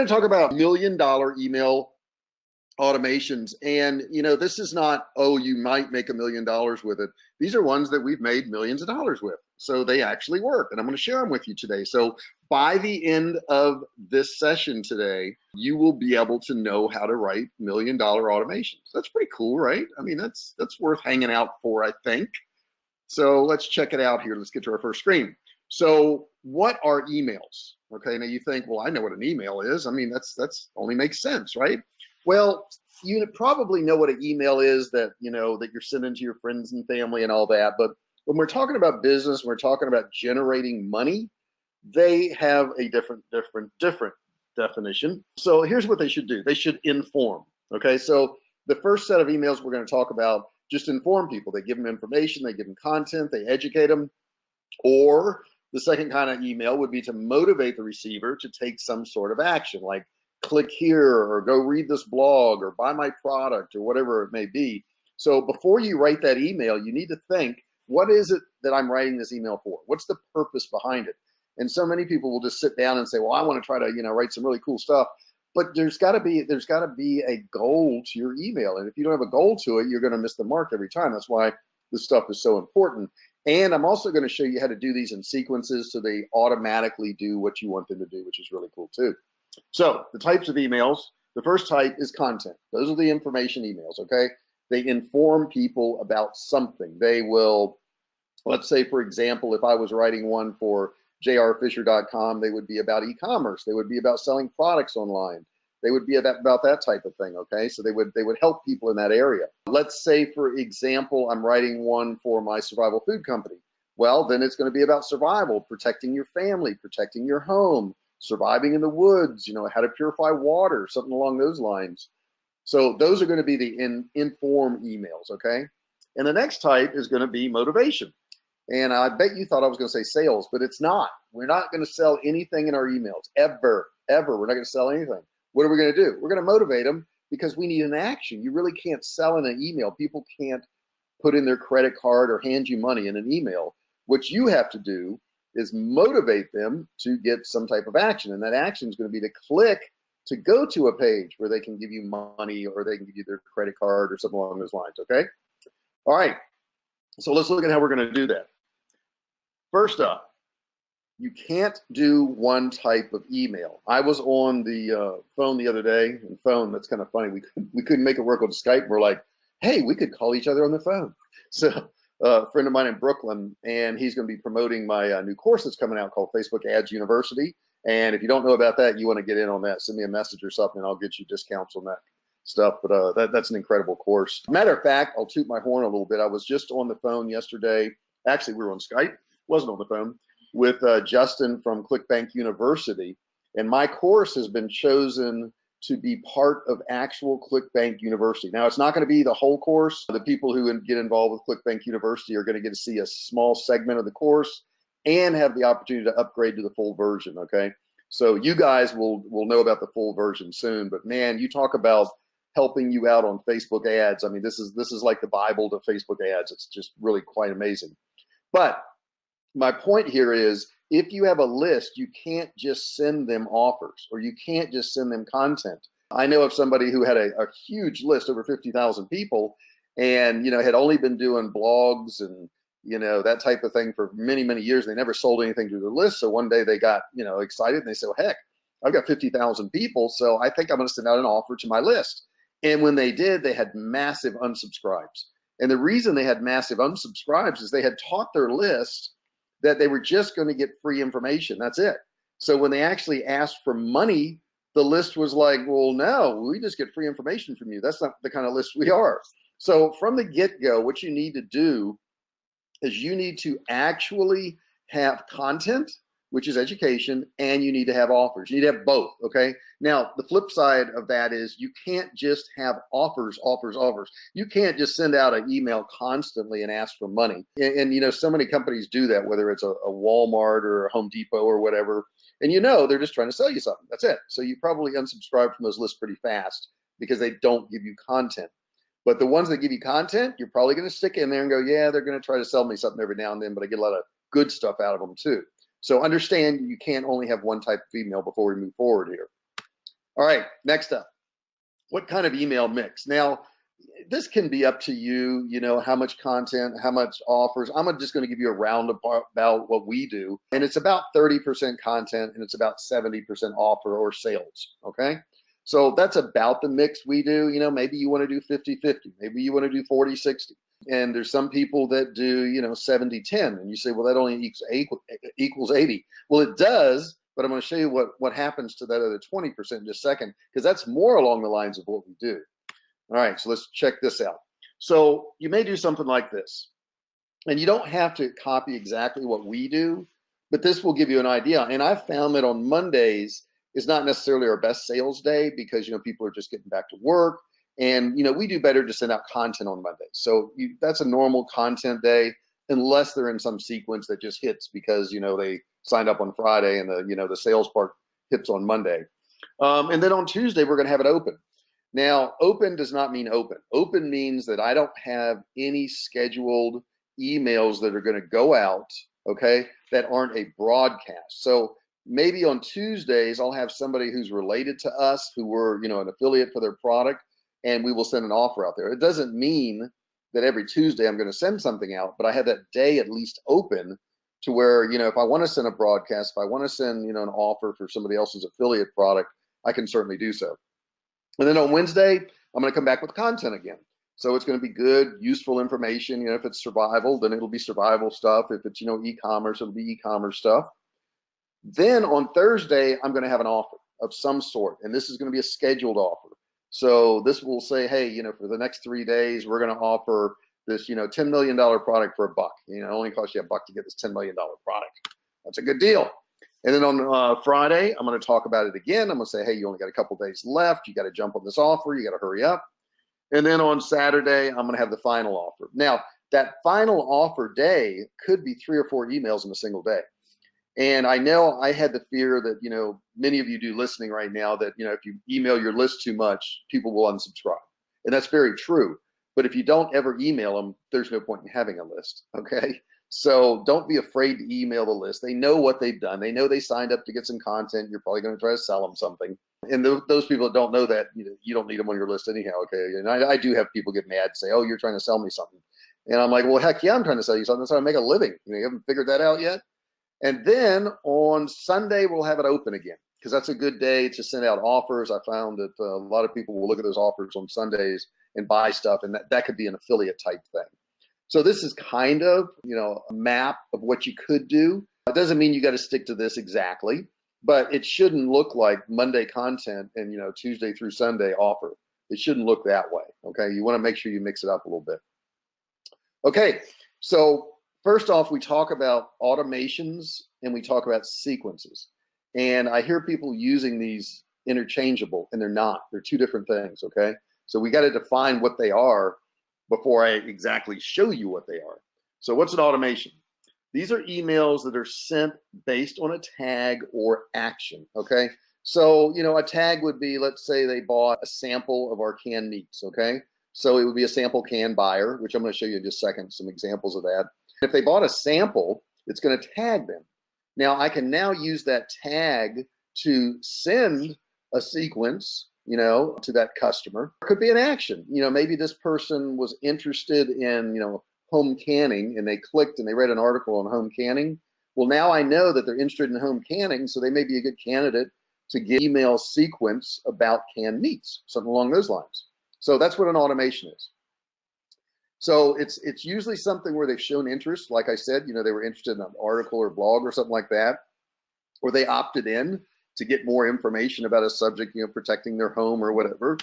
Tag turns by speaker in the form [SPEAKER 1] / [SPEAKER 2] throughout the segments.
[SPEAKER 1] going to talk about $1 million email automations. And, this is not, oh, you might make $1 million with it. These are ones that we've made millions of dollars with. So they actually work. And I'm going to share them with you today. So by the end of this session today, you will be able to know how to write $1 million automations. That's pretty cool, right? I mean, that's worth hanging out for, I think. So let's check it out here. Let's get to our first screen. So what are emails? Okay, now you think, well, I know what an email is. I mean, that's only makes sense, right? Well, you probably know what an email is that that you're sending to your friends and family and all that. But when we're talking about business, we're talking about generating money, they have a different definition. So here's what they should do. They should inform. Okay, so the first set of emails we're going to talk about just inform people. They give them information, they give them content, they educate them. Or the second kind of email would be to motivate the receiver to take some sort of action, like click here or go read this blog or buy my product or whatever it may be. So before you write that email, you need to think, what is it that I'm writing this email for? What's the purpose behind it? And so many people will just sit down and say, well, I want to try to write some really cool stuff. But there's got to be a goal to your email. And if you don't have a goal to it, you're going to miss the mark every time. That's why this stuff is so important. And I'm also going to show you how to do these in sequences so they automatically do what you want them to do, which is really cool too. So the types of emails, the first type is content. Those are the information emails, okay? They inform people about something. They will, let's say, for example, if I was writing one for jrfisher.com, they would be about e-commerce. They would be about selling products online. They would be about that type of thing, okay? So they would help people in that area. Let's say, for example, I'm writing one for my survival food company. Well, then it's going to be about survival, protecting your family, protecting your home, surviving in the woods, how to purify water, something along those lines. So those are going to be the inform emails, okay? And the next type is going to be motivation. And I bet you thought I was going to say sales, but it's not. We're not going to sell anything in our emails, ever. We're not going to sell anything. What are we going to do? We're going to motivate them because we need an action. You really can't sell in an email. People can't put in their credit card or hand you money in an email. What you have to do is motivate them to get some type of action. And that action is going to be to click to go to a page where they can give you money or they can give you their credit card or something along those lines, okay? All right, so let's look at how we're going to do that. First up, you can't do one type of email. I was on the phone the other day, and that's kind of funny. We couldn't make it work on Skype. We're like, hey, we could call each other on the phone. So a friend of mine in Brooklyn, and he's going to be promoting my new course that's coming out called Facebook Ads University. And if you don't know about that, you want to get in on that, send me a message or something, and I'll get you discounts on that stuff. But that's an incredible course. Matter of fact, I'll toot my horn a little bit. I was just on the phone yesterday. Actually, we were on Skype. Wasn't on the phone with Justin from ClickBank University, and my course has been chosen to be part of actual ClickBank University. Now, it's not going to be the whole course. The people who get involved with ClickBank University are going to get to see a small segment of the course and have the opportunity to upgrade to the full version, okay? So you guys will know about the full version soon, but man, you talk about helping you out on Facebook ads. I mean, this is like the Bible to Facebook ads. It's just really quite amazing. But my point here is, if you have a list, you can't just send them offers or you can't just send them content. I know of somebody who had a huge list, over 50,000 people, and had only been doing blogs and that type of thing for many, many years. They never sold anything to the list. So one day they got excited and they said, well, heck, I've got 50,000 people, so I think I'm going to send out an offer to my list. And when they did, they had massive unsubscribes. And the reason they had massive unsubscribes is they had taught their list that they were just going to get free information. That's it. So when they actually asked for money, the list was like, well, no, we just get free information from you. That's not the kind of list we are. So from the get-go, what you need to do is you need to actually have content, which is education, and you need to have offers. You need to have both, okay? Now, the flip side of that is you can't just have offers. You can't just send out an email constantly and ask for money. And so many companies do that, whether it's a Walmart or a Home Depot or whatever, and they're just trying to sell you something. That's it. So you probably unsubscribe from those lists pretty fast because they don't give you content. But the ones that give you content, you're probably going to stick in there and go, yeah, they're going to try to sell me something every now and then, but I get a lot of good stuff out of them too. So understand you can't only have one type of email before we move forward here. All right, next up, what kind of email mix? Now, this can be up to you, how much content, how much offers. I'm just going to give you a roundabout about what we do. And it's about 30% content and it's about 70% offer or sales. Okay. So that's about the mix we do. Maybe you want to do 50-50. Maybe you want to do 40-60. And there's some people that do, 70-10. And you say, well, that only equals 80. Well, it does. But I'm going to show you what happens to that other 20% in just a second, because that's more along the lines of what we do. All right, so let's check this out. So you may do something like this, and you don't have to copy exactly what we do, but this will give you an idea. And I've found that on Mondays is not necessarily our best sales day because, people are just getting back to work. And, we do better to send out content on Mondays. So that's a normal content day, unless they're in some sequence that just hits because, they signed up on Friday and the sales part hits on Monday. And then on Tuesday, we're going to have it open. Now, open does not mean open. Open means that I don't have any scheduled emails that are going to go out, okay, that aren't a broadcast. So maybe on Tuesdays, I'll have somebody who's related to us, who we're, an affiliate for their product, and we will send an offer out there. It doesn't mean that every Tuesday I'm going to send something out, but I have that day at least open to where, if I want to send a broadcast, if I want to send, an offer for somebody else's affiliate product, I can certainly do so. And then on Wednesday, I'm going to come back with content again. So it's going to be good, useful information. If it's survival, then it'll be survival stuff. If it's, e-commerce, it'll be e-commerce stuff. Then on Thursday, I'm going to have an offer of some sort, and this is going to be a scheduled offer. So this will say, hey, for the next 3 days, we're going to offer this, $10 million product for $1. It only costs you $1 to get this $10 million product. That's a good deal. And then on Friday, I'm going to talk about it again. I'm going to say, hey, you only got a couple days left. You got to jump on this offer. You got to hurry up. And then on Saturday, I'm going to have the final offer. Now, that final offer day could be 3 or 4 emails in a single day. And I know I had the fear that, many of you do listening right now that, if you email your list too much, people will unsubscribe. And that's very true. But if you don't ever email them, there's no point in having a list. Okay. So don't be afraid to email the list. They know what they've done. They know they signed up to get some content. You're probably going to try to sell them something. And those people that don't know that, you don't need them on your list anyhow. Okay. And I do have people get mad and say, oh, you're trying to sell me something. And I'm like, well, heck yeah, I'm trying to sell you something. That's how I make a living. You haven't figured that out yet. And then on Sunday, we'll have it open again, because that's a good day to send out offers. I found that a lot of people will look at those offers on Sundays and buy stuff, and that could be an affiliate type thing. So this is kind of, a map of what you could do. It doesn't mean you got to stick to this exactly, but it shouldn't look like Monday content and, Tuesday through Sunday offer. It shouldn't look that way. Okay. You want to make sure you mix it up a little bit. Okay. So first off, we talk about automations and we talk about sequences. And I hear people using these interchangeable, and they're not. They're two different things. Okay. So we got to define what they are before I exactly show you what they are. So what's an automation? These are emails that are sent based on a tag or action, okay? So, a tag would be, let's say they bought a sample of our canned meats, okay? So it would be a sample can buyer, which I'm going to show you in just a second, some examples of that. If they bought a sample, it's going to tag them. Now, I can now use that tag to send a sequence, to that customer. It could be an action. Maybe this person was interested in, home canning, and they clicked and they read an article on home canning. Well, now I know that they're interested in home canning, so they may be a good candidate to get email sequence about canned meats, something along those lines. So that's what an automation is. So it's usually something where they've shown interest. Like I said, they were interested in an article or blog or something like that, or they opted in to get more information about a subject, protecting their home or whatever,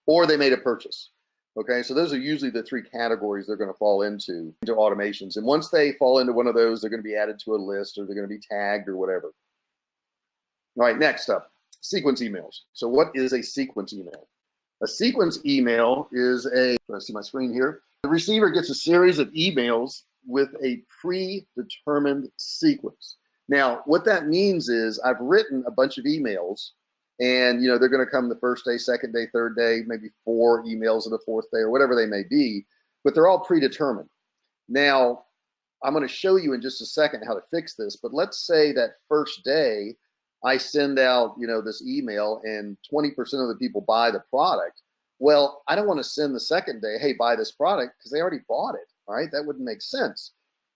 [SPEAKER 1] or they made a purchase. Okay, so those are usually the 3 categories they're going to fall into automations. And once they fall into one of those, they're going to be added to a list, or they're going to be tagged or whatever. All right, next up, sequence emails. So what is a sequence email? A sequence email is I see my screen here. The receiver gets a series of emails with a predetermined sequence. Now, what that means is I've written a bunch of emails, and they're going to come the first day, second day, third day, maybe 4 emails of the 4th day, or whatever they may be, but they're all predetermined. Now, I'm going to show you in just a second how to fix this, but let's say that first day I send out, this email and 20% of the people buy the product. Well, I don't want to send the second day, hey, buy this product, because they already bought it. All right, that wouldn't make sense.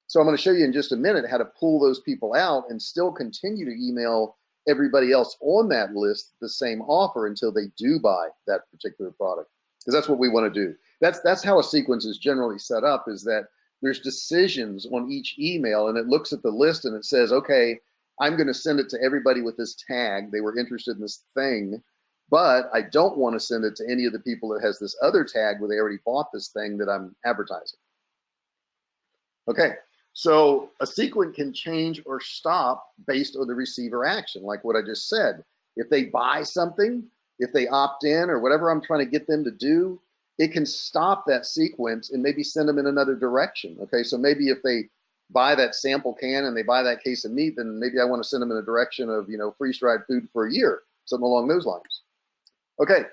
[SPEAKER 1] So I'm going to show you in just a minute how to pull those people out and still continue to email everybody else on that list the same offer until they do buy that particular product, because that's what we want to do. That's how a sequence is generally set up, is that there's decisions on each email, and it looks at the list and it says, okay, I'm going to send it to everybody with this tag. They were interested in this thing, but I don't want to send it to any of the people that has this other tag where they already bought this thing that I'm advertising. Okay, so a sequence can change or stop based on the receiver action, like what I just said. If they buy something, if they opt in or whatever I'm trying to get them to do, it can stop that sequence and maybe send them in another direction. Okay, so maybe if they buy that sample can and they buy that case of meat, then maybe I want to send them in a direction of, freeze-dried food for a year, something along those lines. Okay,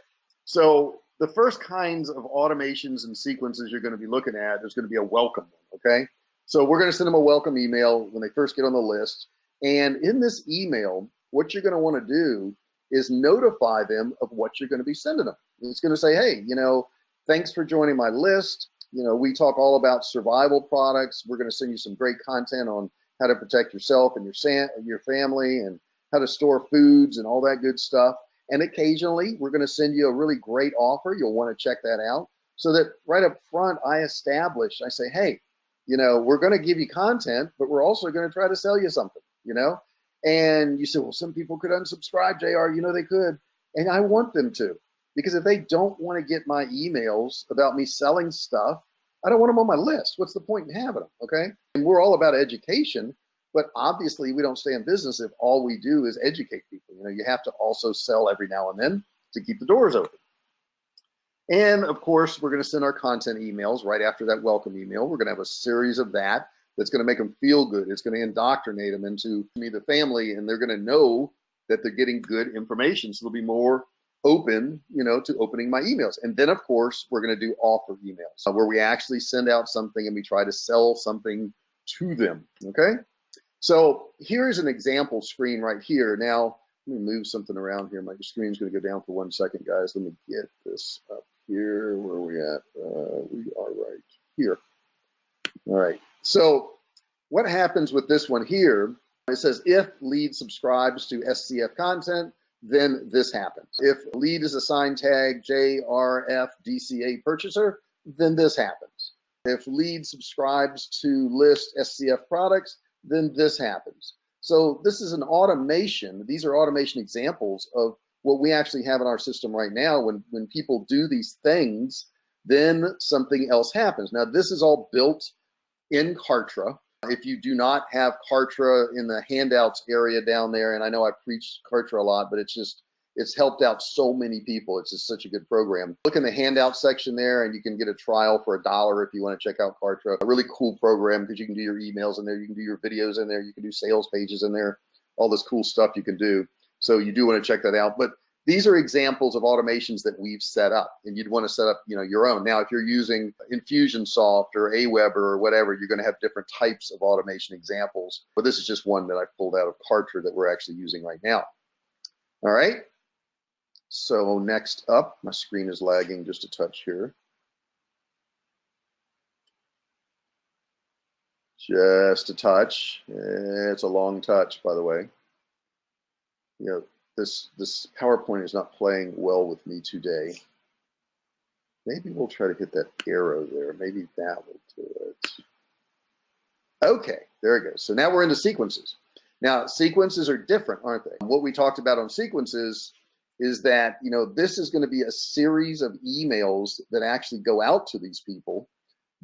[SPEAKER 1] so the first kinds of automations and sequences you're going to be looking at, there's going to be a welcome one, okay? So we're going to send them a welcome email when they first get on the list. And in this email, what you're going to want to do is notify them of what you're going to be sending them. It's going to say, hey, thanks for joining my list. We talk all about survival products. We're going to send you some great content on how to protect yourself and your family, and how to store foods and all that good stuff. And occasionally, we're going to send you a really great offer. You'll want to check that out, so that right up front, I say, hey, we're going to give you content, but we're also going to try to sell you something, And you say, well, some people could unsubscribe, JR. They could. And I want them to. Because if they don't want to get my emails about me selling stuff, I don't want them on my list. What's the point in having them, okay? And we're all about education, but obviously we don't stay in business if all we do is educate people. You have to also sell every now and then to keep the doors open. And of course, we're going to send our content emails right after that welcome email. We're going to have a series of that's going to make them feel good. It's going to indoctrinate them into the family, and they're going to know that they're getting good information. So they'll be more open, to opening my emails. And then of course, we're going to do offer emails where we actually send out something and we try to sell something to them. Okay. So here's an example screen right here. Now, let me move something around here. My screen's going to go down for 1 second, guys. Let me get this up here. Where are we at? We are right here. All right. So what happens with this one here? It says, if lead subscribes to SCF content, then this happens. If lead is assigned tag JRFDCA purchaser, then this happens. If lead subscribes to list SCF products, then this happens. So this is an automation. These are automation examples of what we actually have in our system right now. When people do these things, then something else happens. Now, this is all built in Kartra. If you do not have Kartra in the handouts area down there, and I know I preach Kartra a lot, but it's helped out so many people. It's just such a good program. Look in the handout section there, and you can get a trial for $1 if you want to check out Kartra. A really cool program, because you can do your emails in there, you can do your videos in there, you can do sales pages in there, all this cool stuff you can do. So you do want to check that out. But these are examples of automations that we've set up, and you'd want to set up, your own. Now, if you're using Infusionsoft or Aweber or whatever, you're going to have different types of automation examples. But this is just one that I pulled out of Kartra that we're actually using right now. All right. So next up, my screen is lagging just a touch here. Just a touch. It's a long touch, by the way. This PowerPoint is not playing well with me today. Maybe we'll try to hit that arrow there. Maybe that will do it. Okay, there it goes. So now we're into sequences. Now, sequences are different, aren't they? What we talked about on sequences is that, this is going to be a series of emails that actually go out to these people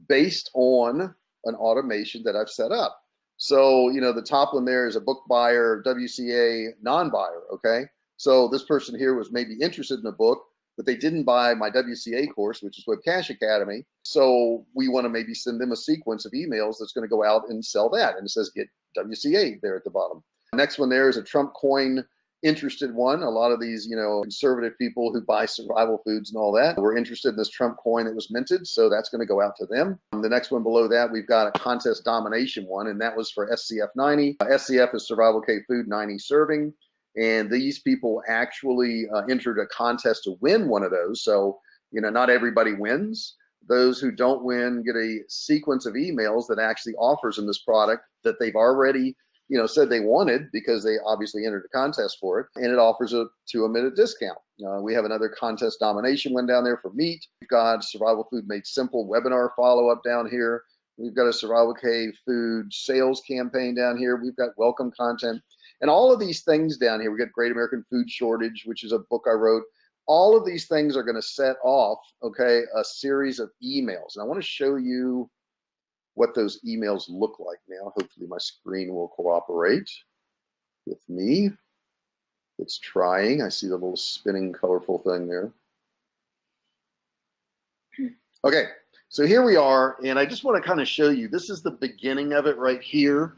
[SPEAKER 1] based on an automation that I've set up. So, the top one there is a book buyer, WCA non-buyer, okay? So this person here was maybe interested in a book, but they didn't buy my WCA course, which is Web Cash Academy. So we want to maybe send them a sequence of emails that's going to go out and sell that. And it says get WCA there at the bottom. Next one there is a Trump coin interested one. A lot of these, conservative people who buy survival foods and all that were interested in this Trump coin that was minted. So that's going to go out to them. The next one below that, we've got a contest domination one, and that was for SCF 90. SCF is Survivalcave Food 90 serving. And these people actually entered a contest to win one of those. So, you know, not everybody wins. Those who don't win get a sequence of emails that actually offers them this product that they've already, you know, said they wanted because they obviously entered a contest for it, and it offers it to them at a discount. We have another contest nomination one down there for meat. We've got Survival Food Made Simple webinar follow-up down here. We've got a Survivalcave food sales campaign down here. We've got welcome content. And all of these things down here, we got Great American Food Shortage, which is a book I wrote. All of these things are going to set off, okay, a series of emails. And I want to show you what those emails look like now. Hopefully my screen will cooperate with me. It's trying. I see the little spinning colorful thing there. Okay, so here we are, and I just want to kind of show you, this is the beginning of it right here.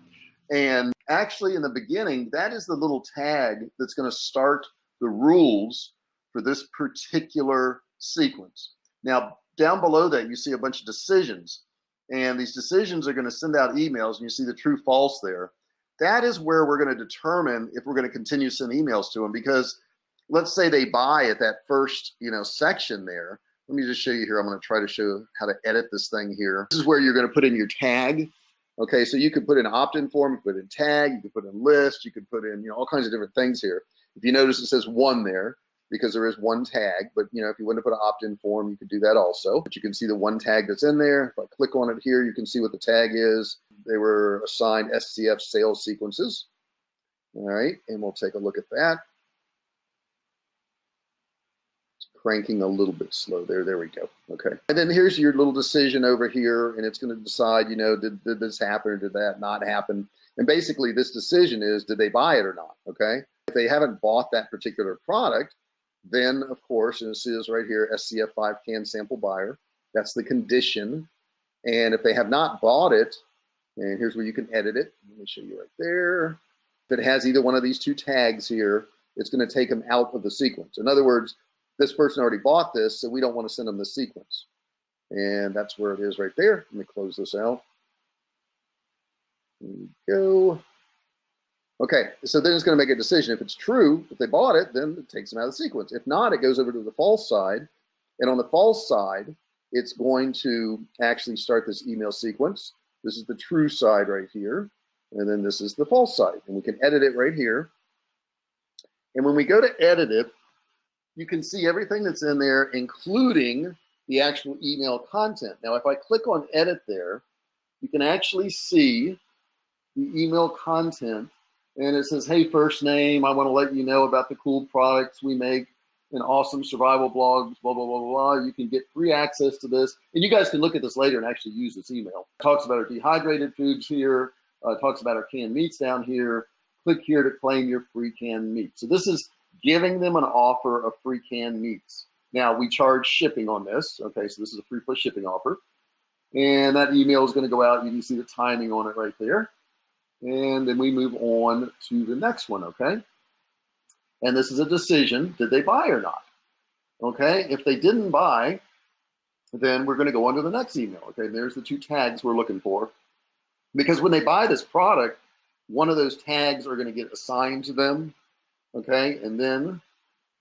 [SPEAKER 1] And actually in the beginning, that is the little tag that's going to start the rules for this particular sequence. Now, down below that, you see a bunch of decisions, and these decisions are going to send out emails, and you see the true false there. That is where we're going to determine if we're going to continue to send emails to them, because let's say they buy at that first, you know, section there. Let me just show you here. I'm going to try to show how to edit this thing here. This is where you're going to put in your tag. Okay, so you could put in opt-in form, you could put in tag, you could put in list, you could put in, you know, all kinds of different things here. If you notice, it says one there because there is one tag, but you know, if you want to put an opt-in form, you could do that also. But you can see the one tag that's in there. If I click on it here, you can see what the tag is. They were assigned SCF sales sequences. All right, and we'll take a look at that. Cranking a little bit slow there. There we go. Okay. And then here's your little decision over here, and it's going to decide, you know, did this happen or did that not happen? And basically this decision is, did they buy it or not? Okay. If they haven't bought that particular product, then of course, and it says right here, SCF 5 can sample buyer, that's the condition. And if they have not bought it, and here's where you can edit it. Let me show you right there. If it has either one of these two tags here, it's going to take them out of the sequence. In other words, this person already bought this, so we don't want to send them the sequence. And that's where it is right there. Let me close this out. There we go. Okay, so then it's going to make a decision. If it's true, if they bought it, then it takes them out of the sequence. If not, it goes over to the false side. And on the false side, it's going to actually start this email sequence. This is the true side right here. And then this is the false side. And we can edit it right here. And when we go to edit it, you can see everything that's in there, including the actual email content. Now, if I click on edit there, you can actually see the email content, and it says, hey, first name, I want to let you know about the cool products we make and awesome survival blogs, blah, blah, blah, blah. You can get free access to this. And you guys can look at this later and actually use this email. It talks about our dehydrated foods here. It talks about our canned meats down here. Click here to claim your free canned meat. So this is giving them an offer of free canned meats. Now, we charge shipping on this. Okay, so this is a free plus shipping offer. And that email is going to go out. You can see the timing on it right there. And then we move on to the next one, okay? And this is a decision. Did they buy or not? Okay, if they didn't buy, then we're going to go on to the next email. Okay, there's the two tags we're looking for. Because when they buy this product, one of those tags are going to get assigned to them. Okay, and then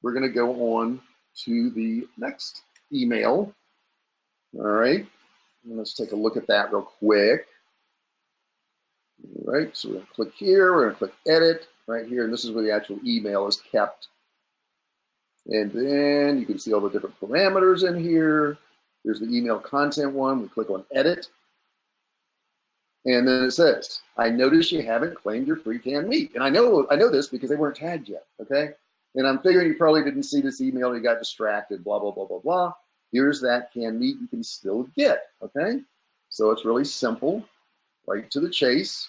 [SPEAKER 1] we're going to go on to the next email. All right, and let's take a look at that real quick. All right, so we're going to click here, we're going to click edit right here, and this is where the actual email is kept. And then you can see all the different parameters in here. There's the email content one. We click on edit. And then it says, I notice you haven't claimed your free canned meat. And I know this because they weren't tagged yet, okay? And I'm figuring you probably didn't see this email, you got distracted, blah, blah, blah, blah, blah. Here's that canned meat you can still get, okay? So it's really simple, right to the chase,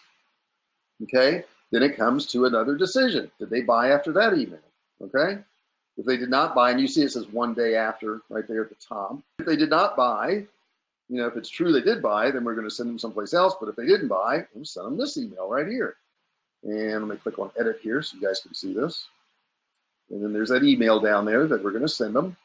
[SPEAKER 1] okay? Then it comes to another decision. Did they buy after that email, okay? If they did not buy, and you see it says 1 day after right there at the top. If they did not buy, you know, if it's true they did buy, then we're going to send them someplace else. But if they didn't buy, we'll send them this email right here. And let me click on edit here so you guys can see this. And then there's that email down there that we're going to send them.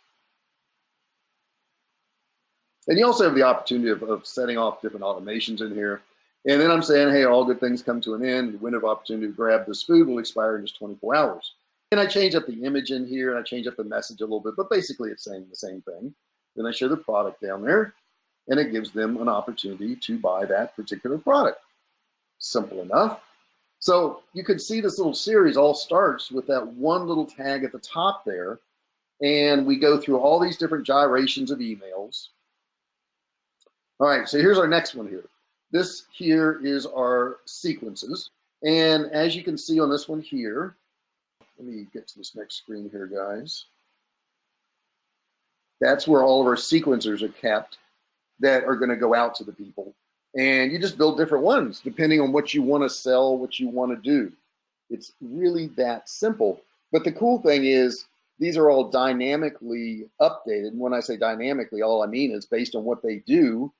[SPEAKER 1] And you also have the opportunity of setting off different automations in here. And then I'm saying, hey, all good things come to an end. The window of opportunity to grab this food will expire in just 24 hours. And I change up the image in here and I change up the message a little bit, but basically it's saying the same thing. Then I show the product down there and it gives them an opportunity to buy that particular product. Simple enough. So you can see this little series all starts with that one little tag at the top there. And we go through all these different gyrations of emails. All right, so here's our next one here. This here is our sequences. And as you can see on this one here, let me get to this next screen here, guys. That's where all of our sequencers are kept that are going to go out to the people. And you just build different ones depending on what you want to sell, what you want to do. It's really that simple. But the cool thing is these are all dynamically updated. And when I say dynamically, all I mean is based on what they do.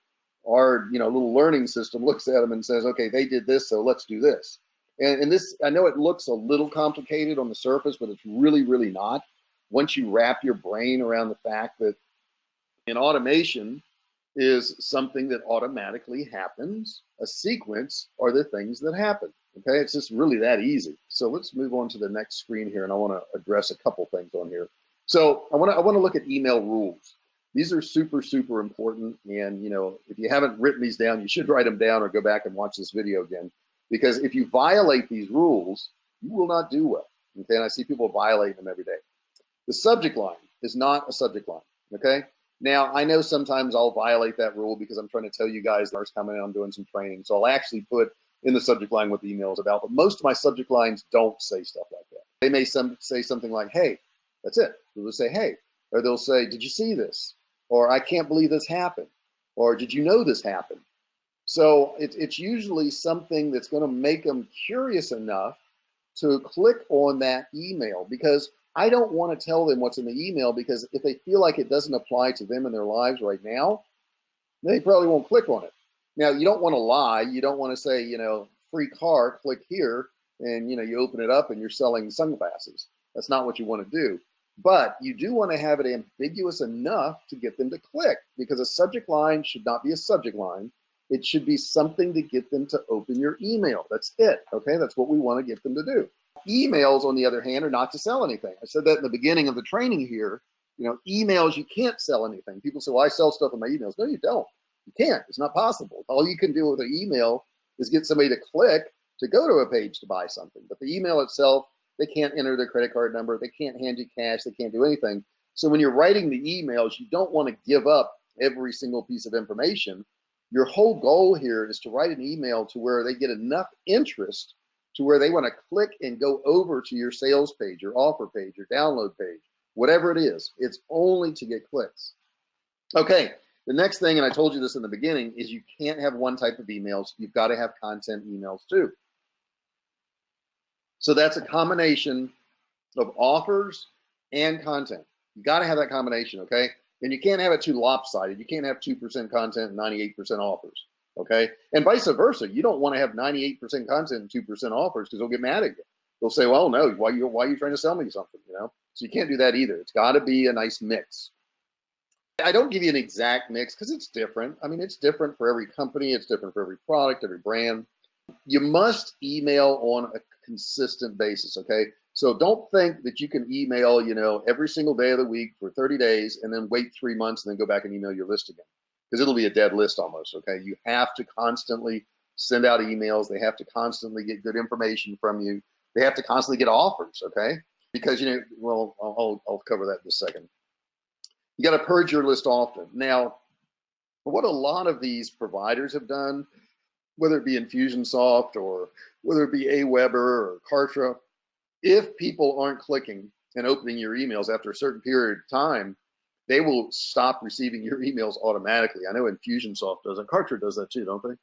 [SPEAKER 1] Our little learning system looks at them and says, okay, they did this, so let's do this. And this, I know it looks a little complicated on the surface, but it's really, really not. Once you wrap your brain around the fact that an automation is something that automatically happens, a sequence are the things that happen. Okay, it's just really that easy. So let's move on to the next screen here, and I want to address a couple things on here. So I want to look at email rules. These are super, super important. And if you haven't written these down, you should write them down or go back and watch this video again. Because if you violate these rules, you will not do well. Okay, and I see people violating them every day. The subject line is not a subject line. Okay. Now, I know sometimes I'll violate that rule because I'm trying to tell you guys there's coming in, I'm doing some training. So I'll actually put in the subject line what the email is about. But most of my subject lines don't say stuff like that. They may say something like, hey, that's it. They'll say, hey, or they'll say, did you see this? Or I can't believe this happened. Or did you know this happened? So it's usually something that's going to make them curious enough to click on that email, because I don't want to tell them what's in the email, because if they feel like it doesn't apply to them in their lives right now, they probably won't click on it. Now, you don't want to lie. You don't want to say, free car, click here, and you open it up and you're selling sunglasses. That's not what you want to do. But you do want to have it ambiguous enough to get them to click, because a subject line should not be a subject line. It should be something to get them to open your email. That's it. Okay, that's what we want to get them to do. Emails, on the other hand, are not to sell anything. I said that in the beginning of the training here. Emails, you can't sell anything. People say, well, I sell stuff in my emails. No, you don't. You can't. It's not possible. All you can do with an email is get somebody to click to go to a page to buy something. But the email itself, they can't enter their credit card number. They can't hand you cash. They can't do anything. So when you're writing the emails, you don't want to give up every single piece of information. Your whole goal here is to write an email to where they get enough interest to where they want to click and go over to your sales page, your offer page, your download page, whatever it is. It's only to get clicks. Okay, the next thing, and I told you this in the beginning, is you can't have one type of emails. You've got to have content emails too. So that's a combination of offers and content. You got to have that combination, okay? And you can't have it too lopsided. You can't have 2% content and 98% offers, okay? And vice versa. You don't want to have 98% content and 2% offers, because they'll get mad at you. They'll say, well, no, why are you trying to sell me something, So you can't do that either. It's got to be a nice mix. I don't give you an exact mix because it's different. I mean, it's different for every company. It's different for every product, every brand. You must email on a consistent basis, okay? So don't think that you can email, every single day of the week for 30 days and then wait 3 months and then go back and email your list again, because it'll be a dead list almost, okay? You have to constantly send out emails. They have to constantly get good information from you. They have to constantly get offers, okay? Because, well, I'll cover that in a second. You got to purge your list often. Now, what a lot of these providers have done, whether it be Infusionsoft or whether it be Aweber or Kartra, if people aren't clicking and opening your emails after a certain period of time, they will stop receiving your emails automatically. I know Infusionsoft does it. Kartra does that too, don't they?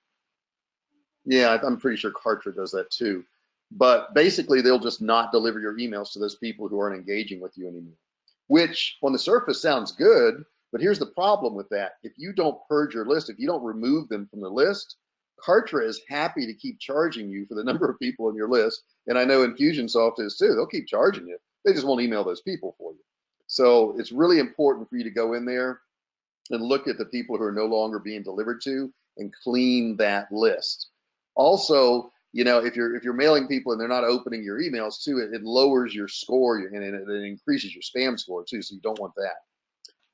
[SPEAKER 1] Yeah, I'm pretty sure Kartra does that too. But basically, they'll just not deliver your emails to those people who aren't engaging with you anymore, which on the surface sounds good. But here's the problem with that. If you don't purge your list, if you don't remove them from the list, Kartra is happy to keep charging you for the number of people in your list. And I know Infusionsoft is too. They'll keep charging you. They just won't email those people for you. So it's really important for you to go in there and look at the people who are no longer being delivered to and clean that list. Also, You know, if you're mailing people and they're not opening your emails too, it lowers your score and it increases your spam score too. So you don't want that.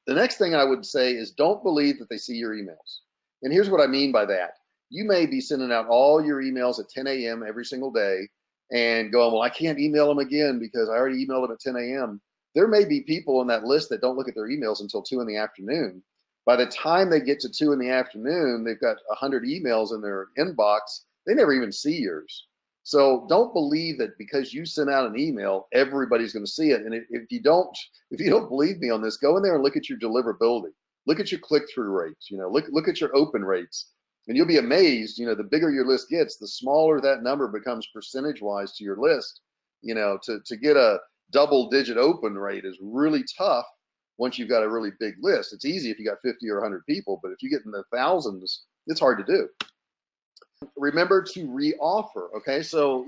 [SPEAKER 1] The next thing I would say is don't believe that they see your emails. And here's what I mean by that. You may be sending out all your emails at 10 a.m. every single day and going, well, I can't email them again because I already emailed them at 10 a.m. There may be people on that list that don't look at their emails until 2 in the afternoon. By the time they get to 2 in the afternoon, they've got 100 emails in their inbox. They never even see yours. So don't believe that because you sent out an email, everybody's going to see it. And if you don't believe me on this, go in there and look at your deliverability. Look at your click-through rates. Look at your open rates, and you'll be amazed. The bigger your list gets, the smaller that number becomes percentage-wise to your list. To get a double-digit open rate is really tough once you've got a really big list. It's easy if you got 50 or 100 people, but if you get in the thousands, it's hard to do. Remember to re-offer. Okay, so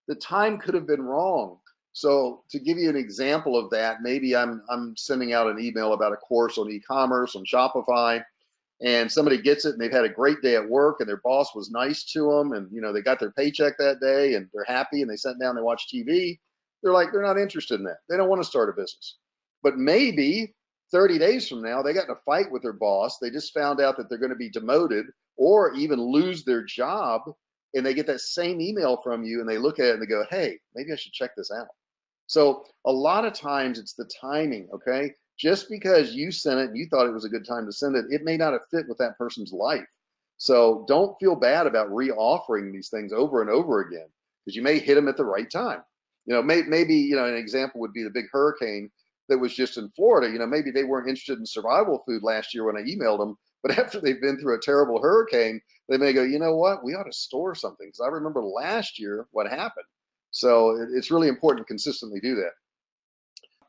[SPEAKER 1] the time could have been wrong. So to give you an example of that, maybe I'm sending out an email about a course on e-commerce on Shopify, and somebody gets it and they've had a great day at work and their boss was nice to them, and they got their paycheck that day and they're happy and they sat down, they watch TV. They're not interested in that. They don't want to start a business. But maybe 30 days from now, they got in a fight with their boss. They just found out that they're going to be demoted or even lose their job. And they get that same email from you and they look at it and they go, hey, maybe I should check this out. So a lot of times it's the timing, okay? Just because you sent it and you thought it was a good time to send it, it may not have fit with that person's life. So don't feel bad about re-offering these things over and over again, because you may hit them at the right time. Maybe an example would be the big hurricane that was just in Florida. Maybe they weren't interested in survival food last year when I emailed them, but after they've been through a terrible hurricane, they may go, you know what, we ought to store something because I remember last year what happened. So it's really important to consistently do that.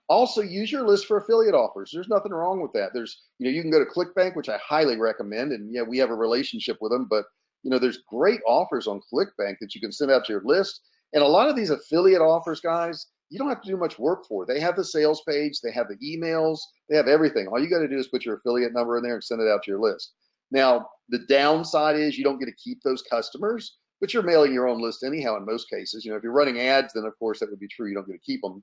[SPEAKER 1] Also, use your list for affiliate offers. There's nothing wrong with that. You can go to ClickBank, which I highly recommend, and yeah, we have a relationship with them, but there's great offers on ClickBank that you can send out to your list. And a lot of these affiliate offers, guys, you don't have to do much work for. They have the sales page, they have the emails, they have everything. All you got to do is put your affiliate number in there and send it out to your list. Now, the downside is you don't get to keep those customers, but you're mailing your own list anyhow in most cases. If you're running ads, then of course that would be true. You don't get to keep them.